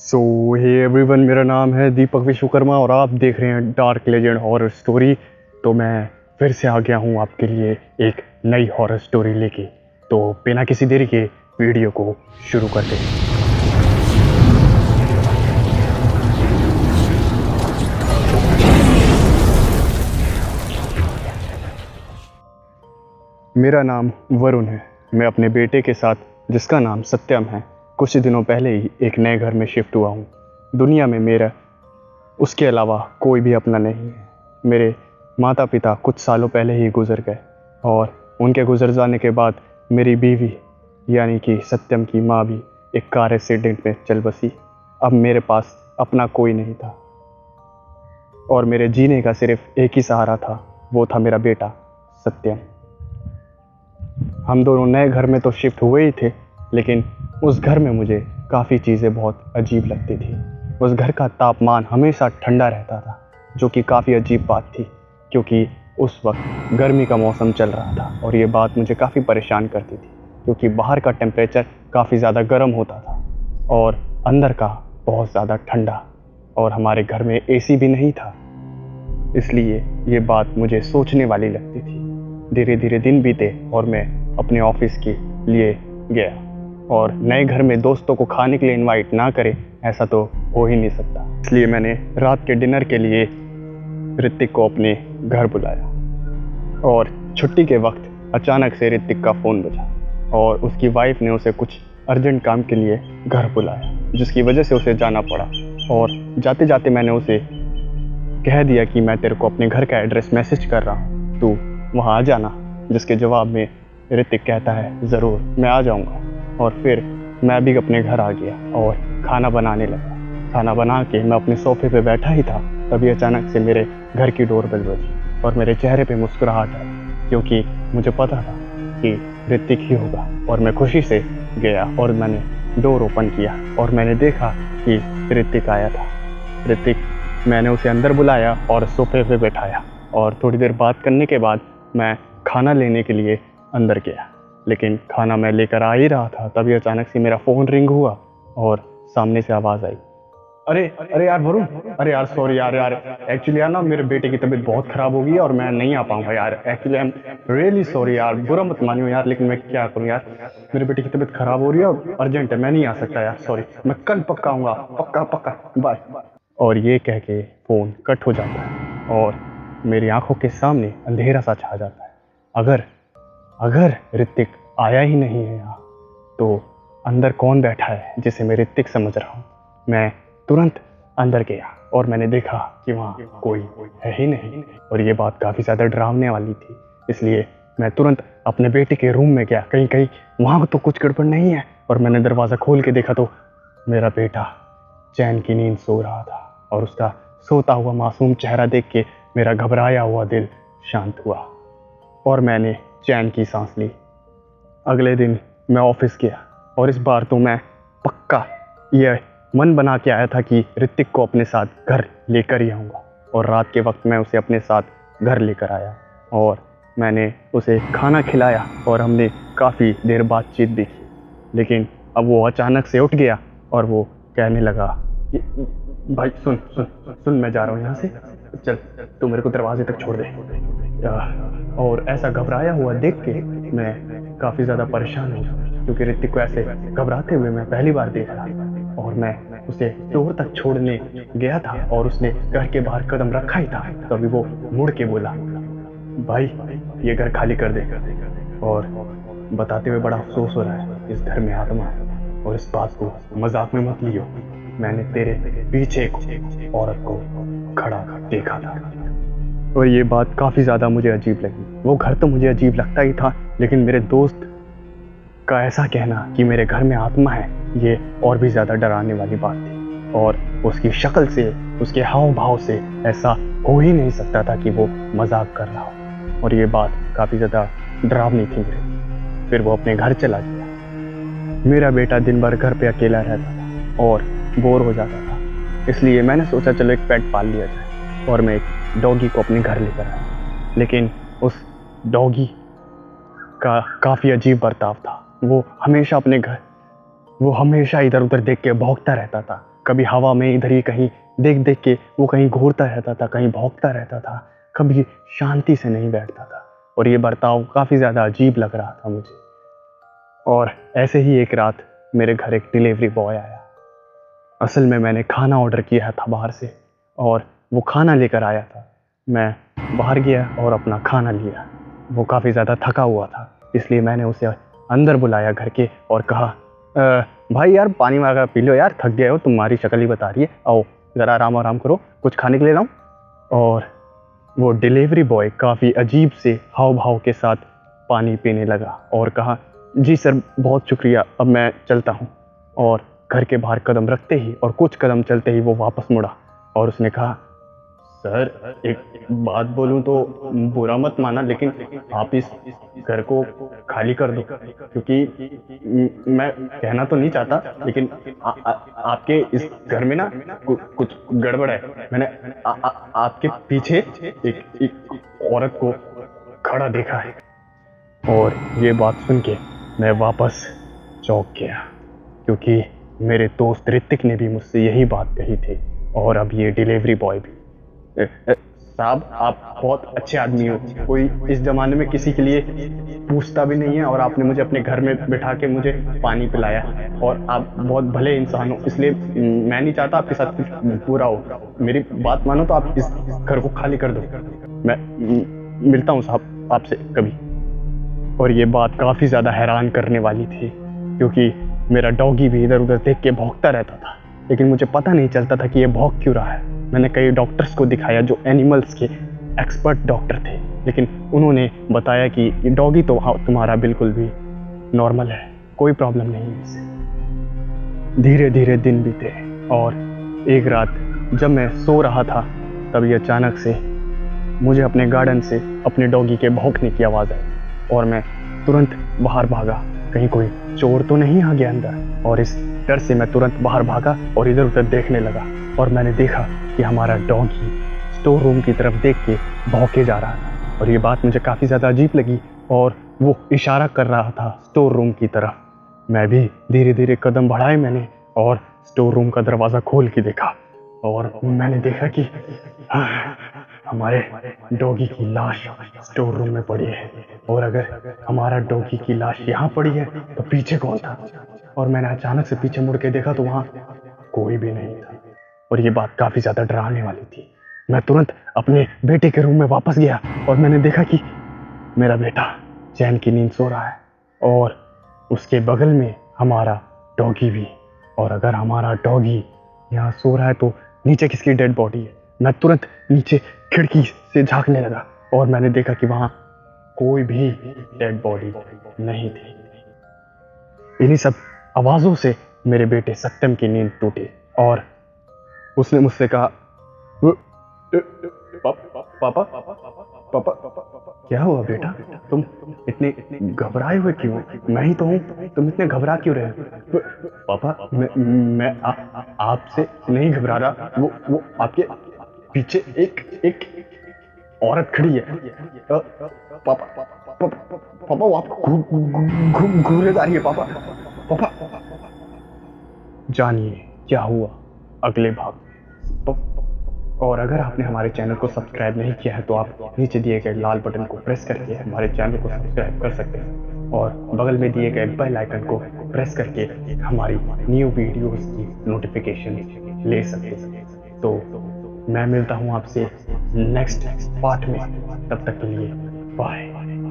सो hey everyone, मेरा नाम है दीपक विश्वकर्मा और आप देख रहे हैं डार्क लेजेंड हॉरर स्टोरी। तो मैं फिर से आ गया हूँ आपके लिए एक नई हॉरर स्टोरी लेके। तो बिना किसी देरी के वीडियो को शुरू करते हैं। मेरा नाम वरुण है। मैं अपने बेटे के साथ, जिसका नाम सत्यम है, कुछ दिनों पहले ही एक नए घर में शिफ्ट हुआ हूँ। दुनिया में मेरा उसके अलावा कोई भी अपना नहीं है। मेरे माता पिता कुछ सालों पहले ही गुजर गए और उनके गुजर जाने के बाद मेरी बीवी यानी कि सत्यम की माँ भी एक कार एक्सीडेंट में चल बसी। अब मेरे पास अपना कोई नहीं था और मेरे जीने का सिर्फ एक ही सहारा था, वो था मेरा बेटा सत्यम। हम दोनों नए घर में तो शिफ्ट हुए ही थे, लेकिन उस घर में मुझे काफ़ी चीज़ें बहुत अजीब लगती थी। उस घर का तापमान हमेशा ठंडा रहता था, जो कि काफ़ी अजीब बात थी, क्योंकि उस वक्त गर्मी का मौसम चल रहा था और ये बात मुझे काफ़ी परेशान करती थी, क्योंकि बाहर का टेम्परेचर काफ़ी ज़्यादा गर्म होता था और अंदर का बहुत ज़्यादा ठंडा, और हमारे घर में एसी भी नहीं था। इसलिए ये बात मुझे सोचने वाली लगती थी। धीरे धीरे दिन बीते और मैं अपने ऑफिस के लिए गया, और नए घर में दोस्तों को खाने के लिए इनवाइट ना करें, ऐसा तो हो ही नहीं सकता। इसलिए मैंने रात के डिनर के लिए ऋतिक को अपने घर बुलाया और छुट्टी के वक्त अचानक से ऋतिक का फ़ोन बजा और उसकी वाइफ ने उसे कुछ अर्जेंट काम के लिए घर बुलाया, जिसकी वजह से उसे जाना पड़ा। और जाते जाते मैंने उसे कह दिया कि मैं तेरे को अपने घर का एड्रेस मैसेज कर रहा हूँ, तू वहाँ आ जाना। जिसके जवाब में ऋतिक कहता है ज़रूर, मैं आ जाऊँगा। और फिर मैं भी अपने घर आ गया और खाना बनाने लगा। खाना बना के मैं अपने सोफे पे बैठा ही था, तभी अचानक से मेरे घर की डोरबेल बजी और मेरे चेहरे पे मुस्कुराहट आई, क्योंकि मुझे पता था कि ऋतिक ही होगा। और मैं खुशी से गया और मैंने डोर ओपन किया और मैंने देखा कि ऋतिक आया था। मैंने उसे अंदर बुलाया और सोफे पे बैठाया और थोड़ी देर बात करने के बाद मैं खाना लेने के लिए अंदर गया। लेकिन खाना मैं लेकर आ ही रहा था, तभी अचानक से मेरा फ़ोन रिंग हुआ और सामने से आवाज़ आई, अरे यार वरुण, अरे यार सॉरी यार एक्चुअली यार ना मेरे बेटे की तबीयत बहुत ख़राब हो गई है और मैं नहीं आ पाऊँगा यार। Actually I am really sorry यार, बुरा मत मानियो यार, लेकिन मैं क्या करूँ यार, मेरे बेटे की तबीयत ख़राब हो रही है और अर्जेंट है, मैं नहीं आ सकता यार, सॉरी। मैं कल पक्का आऊँगा, पक्का, बाय। और ये कह के फ़ोन कट हो जाता है और मेरी आंखों के सामने अंधेरा सा छा जाता है। अगर ऋतिक आया ही नहीं है यहाँ, तो अंदर कौन बैठा है जिसे मैं ऋतिक समझ रहा हूँ। मैं तुरंत अंदर गया और मैंने देखा कि वहाँ कोई है ही नहीं, और ये बात काफ़ी ज़्यादा डरावने वाली थी। इसलिए मैं तुरंत अपने बेटे के रूम में गया, कहीं वहाँ तो कुछ गड़बड़ नहीं है। और मैंने दरवाज़ा खोल के देखा तो मेरा बेटा चैन की नींद सो रहा था, और उसका सोता हुआ मासूम चेहरा देख के मेरा घबराया हुआ दिल शांत हुआ और मैंने चैन की सांस ली। अगले दिन मैं ऑफिस गया और इस बार तो मैं पक्का यह मन बना के आया था कि ऋतिक को अपने साथ घर लेकर ही आऊँगा। और रात के वक्त मैं उसे अपने साथ घर लेकर आया और मैंने उसे खाना खिलाया और हमने काफ़ी देर बातचीत भी की। लेकिन अब वो अचानक से उठ गया और वो कहने लगा, भाई सुन, मैं जा रहा हूँ यहाँ से, चल तू मेरे को दरवाजे तक छोड़ दे। और ऐसा घबराया हुआ देख के मैं काफ़ी ज़्यादा परेशान हूँ, क्योंकि ऋतिक को ऐसे घबराते हुए मैं पहली बार देख रहा। और मैं उसे फ्लोर तक छोड़ने गया था और उसने घर के बाहर कदम रखा ही था, तभी वो मुड़ के बोला, भाई ये घर खाली कर दे। और बताते हुए बड़ा अफसोस हो रहा है, इस घर में आत्मा है और इस बात को मजाक में मत लियो, मैंने तेरे पीछे एक औरत को खड़ा देखा था। और ये बात काफ़ी ज़्यादा मुझे अजीब लगी। वो घर तो मुझे अजीब लगता ही था, लेकिन मेरे दोस्त का ऐसा कहना कि मेरे घर में आत्मा है, ये और भी ज़्यादा डराने वाली बात थी। और उसकी शक्ल से, उसके हाव भाव से ऐसा हो ही नहीं सकता था कि वो मजाक कर रहा हो। और ये बात काफ़ी ज़्यादा डरावनी थी मेरे। फिर वो अपने घर चला गया। मेरा बेटा दिन भर घर पे अकेला रहता था और बोर हो जाता था, इसलिए मैंने सोचा चलो एक पेट पाल लिया जाए, और मैं एक डॉगी को अपने घर लेकर आया। लेकिन उस डॉगी का काफ़ी अजीब बर्ताव था। वो हमेशा अपने घर वो हमेशा इधर उधर देख के भौंकता रहता था। कभी हवा में इधर ही कहीं देख देख के वो कहीं घूरता रहता था, कहीं भौंकता रहता था, कभी शांति से नहीं बैठता था। और ये बर्ताव काफ़ी ज़्यादा अजीब लग रहा था मुझे। और ऐसे ही एक रात मेरे घर एक डिलीवरी बॉय आया। असल में मैंने खाना ऑर्डर किया था बाहर से, और वो खाना लेकर आया था। मैं बाहर गया और अपना खाना लिया। वो काफ़ी ज़्यादा थका हुआ था, इसलिए मैंने उसे अंदर बुलाया घर के और कहा, भाई यार पानी मांगा पी लो यार, थक गए हो, तुम्हारी शक्ल ही बता रही है, आओ ज़रा आराम आराम करो, कुछ खाने के लिए लाऊं। और वो डिलीवरी बॉय काफ़ी अजीब से हाव भाव के साथ पानी पीने लगा और कहा, जी सर बहुत शुक्रिया, अब मैं चलता हूँ। और घर के बाहर कदम रखते ही और कुछ कदम चलते ही वो वापस मुड़ा और उसने कहा, सर एक बात बोलूं तो बुरा मत माना, लेकिन आप इस घर को खाली कर दो, क्योंकि मैं कहना तो नहीं चाहता, लेकिन आपके इस घर में ना कुछ गड़बड़ है। मैंने आपके पीछे एक औरत को खड़ा देखा है। और ये बात सुन के मैं वापस चौंक गया, क्योंकि मेरे दोस्त ऋतिक ने भी मुझसे यही बात कही थी, और अब ये डिलीवरी बॉय भी। साहब आप बहुत अच्छे आदमी हो, कोई इस ज़माने में किसी के लिए पूछता भी नहीं है, और आपने मुझे अपने घर में बिठा के मुझे पानी पिलाया, और आप बहुत भले इंसान हो, इसलिए मैं नहीं चाहता आपके साथ कुछ बुरा हो। मेरी बात मानो तो आप इस घर को खाली कर दो। मैं मिलता हूँ साहब आपसे कभी। और ये बात काफ़ी ज़्यादा हैरान करने वाली थी, क्योंकि मेरा डॉगी भी इधर उधर देख के भौंकता रहता था, लेकिन मुझे पता नहीं चलता था कि ये भौंक क्यों रहा है। मैंने कई डॉक्टर्स को दिखाया जो एनिमल्स के एक्सपर्ट डॉक्टर थे, लेकिन उन्होंने बताया कि डॉगी तो तुम्हारा बिल्कुल भी नॉर्मल है, कोई प्रॉब्लम नहीं है इससे। धीरे धीरे दिन बीते, और एक रात जब मैं सो रहा था, तभी अचानक से मुझे अपने गार्डन से अपने डॉगी के भौंकने की आवाज़ आई, और मैं तुरंत बाहर भागा, कहीं कोई चोर तो नहीं आ गया अंदर। और इस डर से मैं तुरंत बाहर भागा और इधर उधर देखने लगा, और मैंने देखा कि हमारा डॉगी स्टोर रूम की तरफ देख के भौंके जा रहा था। और ये बात मुझे काफ़ी ज़्यादा अजीब लगी, और वो इशारा कर रहा था स्टोर रूम की तरफ। मैं भी धीरे धीरे कदम बढ़ाए मैंने, और स्टोर रूम का दरवाज़ा खोल के देखा, और मैंने देखा कि हमारे डॉगी की लाश स्टोर रूम में पड़ी है। और अगर हमारा डॉगी की लाश यहाँ पड़ी है तो पीछे कौन था? और मैंने अचानक से पीछे मुड़ के देखा तो वहाँ कोई भी नहीं था। और ये बात काफ़ी ज़्यादा डराने वाली थी। मैं तुरंत अपने बेटे के रूम में वापस गया, और मैंने देखा कि मेरा बेटा चैन की नींद सो रहा है, और उसके बगल में हमारा डॉगी भी। और अगर हमारा डॉगी यहाँ सो रहा है तो नीचे किसकी डेड बॉडी है? मैं तुरंत नीचे खिड़की से झांकने लगा, और मैंने देखा कि वहाँ कोई भी डेड बॉडी नहीं थी। इन्हीं सब आवाज़ों से मेरे बेटे सत्यम की नींद टूटी, और उसने मुझसे कहा, पापा पापा क्या हुआ बेटा, तुम इतने घबराए हुए क्यों? मैं ही तो हूँ, तुम इतने घबरा क्यों रहे हो? पापा मैं आपसे नहीं घबरा रहा, वो आपके पीछे एक औरत खड़ी है। पापा वो आपको घूरे जा रही है। पापा जानिए क्या हुआ अगले भाग में। और अगर आपने हमारे चैनल को सब्सक्राइब नहीं किया है तो आप नीचे दिए गए लाल बटन को प्रेस करके हमारे चैनल को सब्सक्राइब कर सकते हैं, और बगल में दिए गए बेल आइकन को प्रेस करके हमारी न्यू वीडियोस की नोटिफिकेशन ले सकते हैं। तो मैं मिलता हूँ आपसे नेक्स्ट पार्ट में, तब तक के लिए बाय।